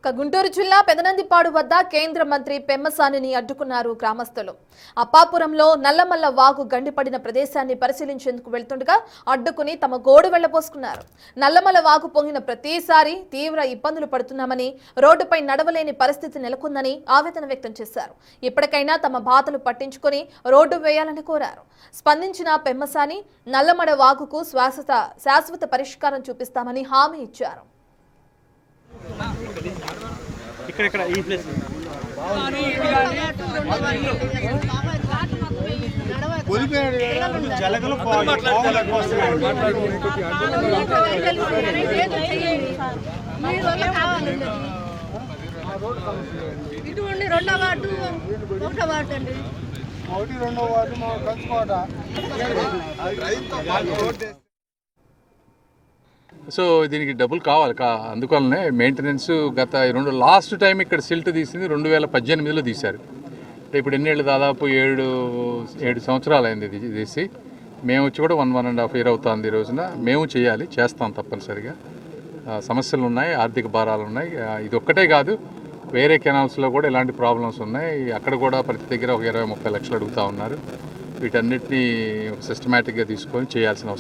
గుంటూరు జిల్లా పెదనందిపాడు వద్ద కేంద్ర మంత్రి పెమ్మసానిని అడ్డుకున్నారు గ్రామస్తులు. అప్పాపురంలో నల్లమల్ల వాగు గండిపడిన ప్రదేశాన్ని పరిశీలించేందుకు వెళ్తుండగా అడ్డుకుని తమ గోడు వెళ్లబోసుకున్నారు. నల్లమల్ల వాగు పొంగిన ప్రతిసారి తీవ్ర ఇబ్బందులు పడుతున్నామని, రోడ్డుపై నడవలేని పరిస్థితి నెలకొందని ఆవేదన వ్యక్తం చేశారు. ఇప్పటికైనా తమ బాధలు పట్టించుకుని రోడ్డు వేయాలని కోరారు. స్పందించిన పెమ్మసాని నల్లమల్ల వాగుకు శాశ్వత పరిష్కారం చూపిస్తామని హామీ ఇచ్చారు. ఇక్కడ ఈ ప్లేస్ జలగలు ఇటువంటి రెండో వార్డు ఒకటో వార్డు అండి, ఒకటి రెండో వార్డు మా కంచుకోట. సో దీనికి డబ్బులు కావాలి అందువల్లనే మెయింటెనెన్స్ గత లాస్ట్ టైం ఇక్కడ సిల్ట్ తీసింది 2018లో తీశారు. ఇప్పుడు ఎన్నేళ్ళు దాదాపు 7 సంవత్సరాలు అయింది ఇది తీసి. మేము వచ్చి కూడా 1.5 year అవుతుంది. ఈ రోజున మేము చేస్తాం తప్పనిసరిగా. సమస్యలు ఉన్నాయి, ఆర్థిక భారాలు ఉన్నాయి. ఇది ఒక్కటే కాదు, వేరే కెనాల్స్లో కూడా ఇలాంటి ప్రాబ్లమ్స్ ఉన్నాయి. అక్కడ కూడా ప్రతి దగ్గర ఒక 20-30 లక్షలు అడుగుతూ ఉన్నారు. వీటన్నిటినీ సిస్టమేటిక్గా తీసుకొని చేయాల్సిన అవసరం.